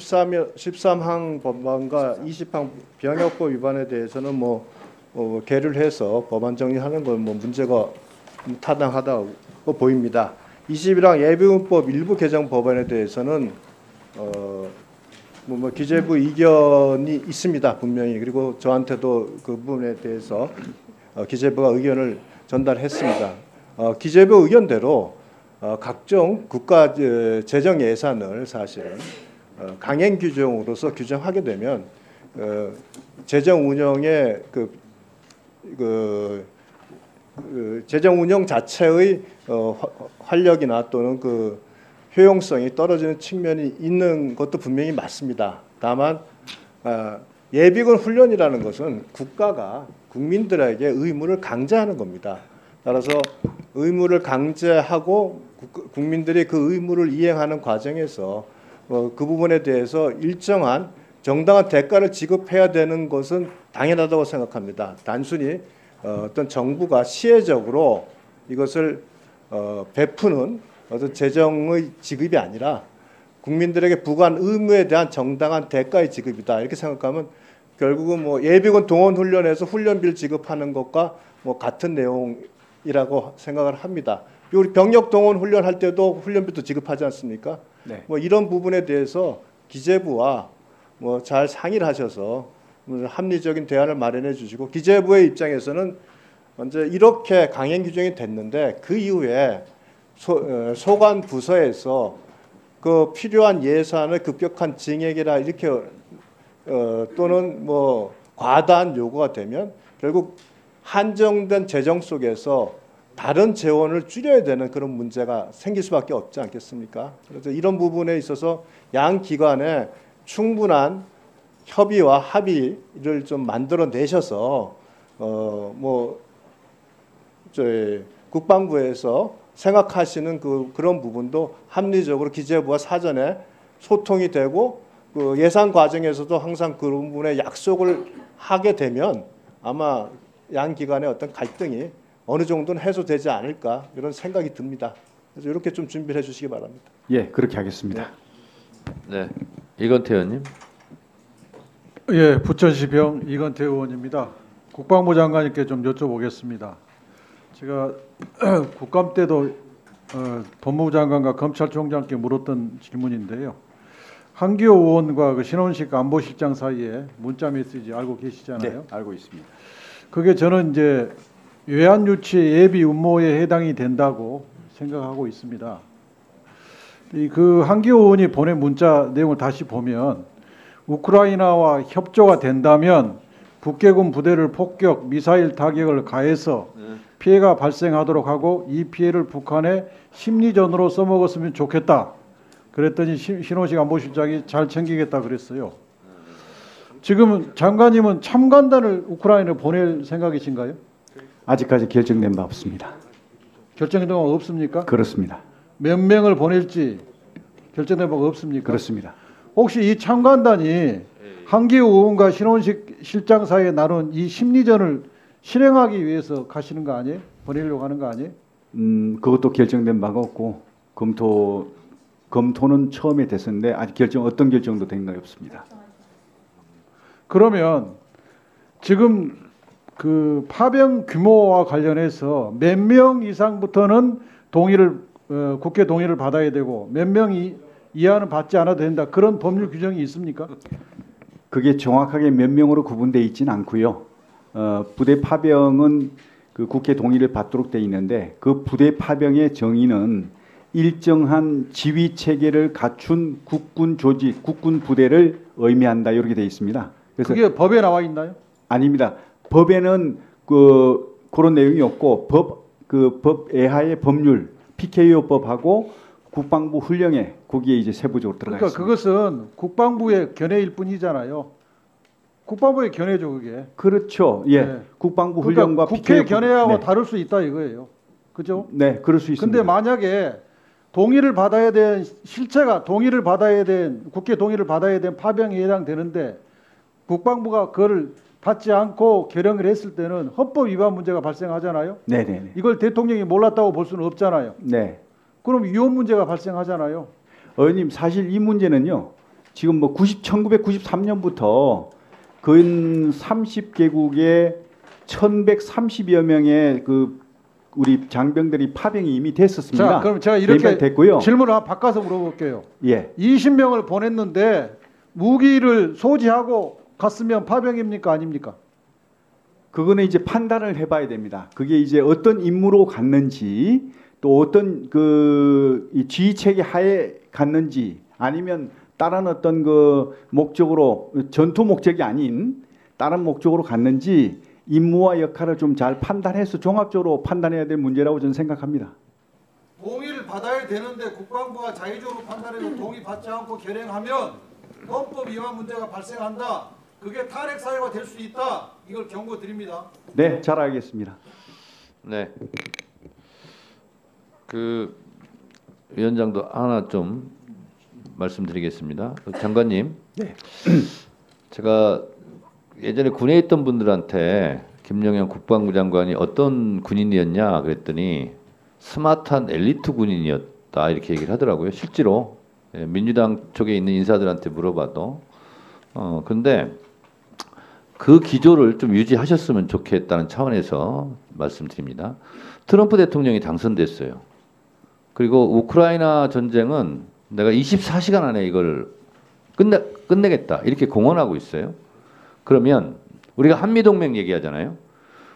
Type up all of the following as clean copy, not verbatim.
13항 법안과 20항 병역법 위반에 대해서는 개를 해서 법안 정리하는 건 문제가 타당하다고 보입니다. 21항 예비군법 일부 개정 법안에 대해서는 기재부 이견이 있습니다. 분명히. 그리고 저한테도 그 부분에 대해서 기재부가 의견을 전달했습니다. 기재부 의견대로 각종 국가 재정 예산을 사실은 강행 규정으로서 규정하게 되면 재정 운영의 재정 운영 자체의 활력이나 또는 효용성이 떨어지는 측면이 있는 것도 분명히 맞습니다. 다만 예비군 훈련이라는 것은 국가가 국민들에게 의무를 강제하는 겁니다. 따라서 의무를 강제하고 국민들이 그 의무를 이행하는 과정에서 그 부분에 대해서 일정한 정당한 대가를 지급해야 되는 것은 당연하다고 생각합니다. 단순히 어떤 정부가 시혜적으로 이것을 베푸는 어떤 재정의 지급이 아니라 국민들에게 부과한 의무에 대한 정당한 대가의 지급이다. 이렇게 생각하면 결국은 예비군 동원 훈련에서 훈련비를 지급하는 것과 같은 내용이라고 생각을 합니다. 우리 병력 동원 훈련할 때도 훈련비도 지급하지 않습니까? 네. 이런 부분에 대해서 기재부와 잘 상의를 하셔서 합리적인 대안을 마련해 주시고, 기재부의 입장에서는 먼저 이렇게 강행 규정이 됐는데 그 이후에 소관 부서에서 그 필요한 예산의 급격한 증액이나 이렇게 또는 과다한 요구가 되면 결국 한정된 재정 속에서 다른 재원을 줄여야 되는 그런 문제가 생길 수밖에 없지 않겠습니까? 그래서 이런 부분에 있어서 양 기관에 충분한 협의와 합의를 좀 만들어내셔서 국방부에서 생각하시는 그런 부분도 합리적으로 기재부와 사전에 소통이 되고 예산 과정에서도 항상 그런 부분에 약속을 하게 되면 아마 양 기관의 어떤 갈등이 어느 정도는 해소되지 않을까, 이런 생각이 듭니다. 그래서 이렇게 좀 준비를 해주시기 바랍니다. 예, 그렇게 하겠습니다. 네, 이건태 의원님. 예, 부천시병 이건태 의원입니다. 국방부 장관님께 좀 여쭤보겠습니다. 제가 국감 때도 법무부 장관과 검찰총장께 물었던 질문인데요. 한기호 의원과 신원식 안보실장 사이에 문자 메시지 알고 계시잖아요. 네, 알고 있습니다. 그게 저는 이제 외환 유치 예비 음모에 해당이 된다고 생각하고 있습니다. 그 한기호 의원이 보낸 문자 내용을 다시 보면 우크라이나와 협조가 된다면 북계군 부대를 폭격, 미사일 타격을 가해서 피해가 발생하도록 하고 이 피해를 북한의 심리전으로 써먹었으면 좋겠다. 그랬더니 신원식 안보실장이 잘 챙기겠다 그랬어요. 지금 장관님은 참관단을 우크라이나에 보낼 생각이신가요? 아직까지 결정된 바 없습니다. 결정된 바가 없습니까? 그렇습니다. 몇 명을 보낼지 결정된 바가 없습니까? 그렇습니다. 혹시 이 참관단이 한기호 의원과 신원식 실장 사이에 나눈 이 심리전을 실행하기 위해서 가시는 거 아니에요? 보내려고 하는 거 아니에요? 그것도 결정된 바가 없고 검토는 처음에 됐었는데 아직 어떤 결정도 된 거 없습니다. 그러면 지금 그 파병 규모와 관련해서 몇 명 이상부터는 국회 동의를 받아야 되고 몇 명 이하는 받지 않아도 된다, 그런 법률 규정이 있습니까? 그게 정확하게 몇 명으로 구분되어 있지는 않고요. 부대 파병은 그 국회 동의를 받도록 되어 있는데 그 부대 파병의 정의는 일정한 지휘 체계를 갖춘 국군 조직, 국군 부대를 의미한다, 이렇게 되어 있습니다. 그래서 그게 법에 나와 있나요? 아닙니다. 법에는 그런 내용이 없고 법 외하의 법률, PKO법하고 국방부 훈령에 거기에 이제 세부적으로 들어가 있습니다. 그러니까 그것은 국방부의 견해일 뿐이잖아요. 국방부의 견해죠, 그게. 그렇죠. 예. 네. 국방부 훈령과 국회 견해하고 다를 수 있다 이거예요. 그죠? 네, 그럴 수 있습니다. 근데 만약에 동의를 받아야 된 실체가 국회 동의를 받아야 된 파병에 해당되는데 국방부가 그걸 받지 않고 결정을 했을 때는 헌법 위반 문제가 발생하잖아요. 네네. 이걸 대통령이 몰랐다고 볼 수는 없잖아요. 네. 그럼 위헌 문제가 발생하잖아요. 의원님, 사실 이 문제는요, 지금 뭐 1993년부터 근 30개국에 1,130여 명의 그 우리 장병들이 파병이 이미 됐었습니다. 자, 그럼 제가 이렇게 됐고요. 질문을 하나 바꿔서 물어볼게요. 예. 20명을 보냈는데 무기를 소지하고 갔으면 파병입니까 아닙니까? 그거는 이제 판단을 해봐야 됩니다. 그게 이제 어떤 임무로 갔는지 또 어떤 이 지휘 체계 하에 갔는지 아니면 다른 어떤 그 목적으로 전투 목적이 아닌 다른 목적으로 갔는지 임무와 역할을 좀 잘 판단해서 종합적으로 판단해야 될 문제라고 저는 생각합니다. 동의를 받아야 되는데 국방부가 자의적으로 판단해서 동의받지 않고 결행하면 헌법 위반 문제가 발생한다. 그게 탄핵 사유가 될 수 있다. 이걸 경고드립니다. 네, 잘 알겠습니다. 네. 그 위원장도 하나 좀 말씀드리겠습니다. 장관님, 네. 제가 예전에 군에 있던 분들한테 김영현 국방부 장관이 어떤 군인이었냐 그랬더니 스마트한 엘리트 군인이었다 이렇게 얘기를 하더라고요. 실제로 민주당 쪽에 있는 인사들한테 물어봐도 근데 그 기조를 좀 유지하셨으면 좋겠다는 차원에서 말씀드립니다. 트럼프 대통령이 당선됐어요. 그리고 우크라이나 전쟁은 내가 24시간 안에 이걸 끝내겠다 이렇게 공언하고 있어요. 그러면 우리가 한미동맹 얘기하잖아요.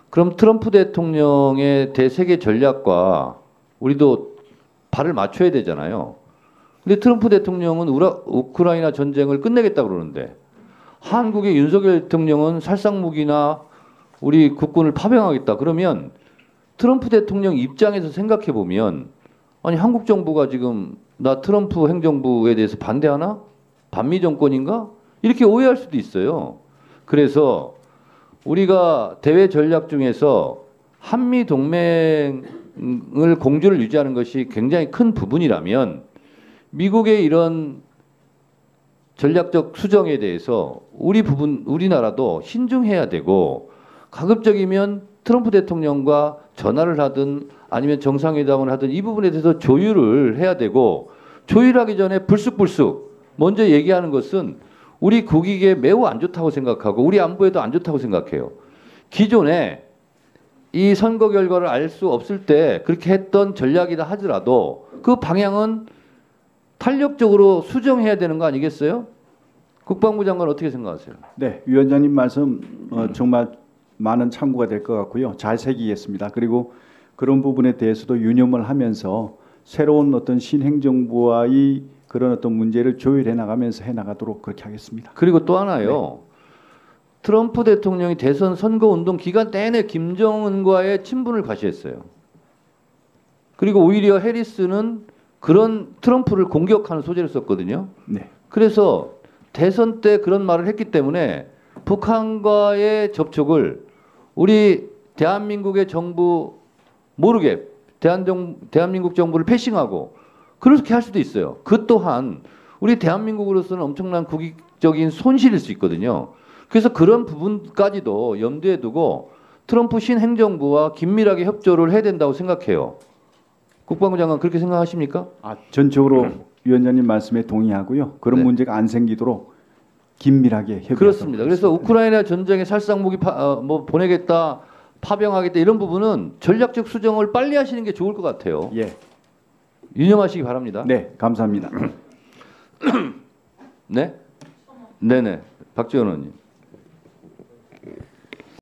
그럼 트럼프 대통령의 대세계 전략과 우리도 발을 맞춰야 되잖아요. 근데 트럼프 대통령은 우크라이나 전쟁을 끝내겠다 그러는데 한국의 윤석열 대통령은 살상무기나 우리 국군을 파병하겠다. 그러면 트럼프 대통령 입장에서 생각해 보면 아니 한국 정부가 지금 나 트럼프 행정부에 대해서 반대하나? 반미 정권인가? 이렇게 오해할 수도 있어요. 그래서 우리가 대외 전략 중에서 한미 동맹을 공조를 유지하는 것이 굉장히 큰 부분이라면 미국의 이런 전략적 수정에 대해서 우리나라도 신중해야 되고 가급적이면 트럼프 대통령과 전화를 하든 아니면 정상회담을 하든 이 부분에 대해서 조율을 해야 되고 조율하기 전에 불쑥불쑥 먼저 얘기하는 것은 우리 국익에 매우 안 좋다고 생각하고 우리 안보에도 안 좋다고 생각해요. 기존에 이 선거 결과를 알 수 없을 때 그렇게 했던 전략이다 하더라도 그 방향은 탄력적으로 수정해야 되는 거 아니겠어요? 국방부 장관 어떻게 생각하세요? 네, 위원장님 말씀 정말 많은 참고가 될 것 같고요. 잘 새기겠습니다. 그리고 그런 부분에 대해서도 유념을 하면서 새로운 어떤 신행정부와의 그런 어떤 문제를 조율해 나가면서 해 나가도록 그렇게 하겠습니다. 그리고 또 하나요. 네. 트럼프 대통령이 대선 선거운동 기간 내내 김정은과의 친분을 과시했어요. 그리고 오히려 해리스는 그런 트럼프를 공격하는 소재를 썼거든요. 네. 그래서 대선 때 그런 말을 했기 때문에 북한과의 접촉을 우리 대한민국의 정부 모르게 대한민국 정부를 패싱하고 그렇게 할 수도 있어요. 그 또한 우리 대한민국으로서는 엄청난 국익적인 손실일 수 있거든요. 그래서 그런 부분까지도 염두에 두고 트럼프 신행정부와 긴밀하게 협조를 해야 된다고 생각해요. 국방부 장관 그렇게 생각하십니까? 전적으로 위원장님 말씀에 동의하고요. 그런 네. 문제가 안 생기도록 긴밀하게 협의하도록 그렇습니다. 그래서 우크라이나 전쟁에 살상무기 보내겠다, 파병하겠다 이런 부분은 전략적 수정을 빨리 하시는 게 좋을 것 같아요. 예. 유념하시기 바랍니다. 네, 감사합니다. 네? 네네. 박지원 의원님.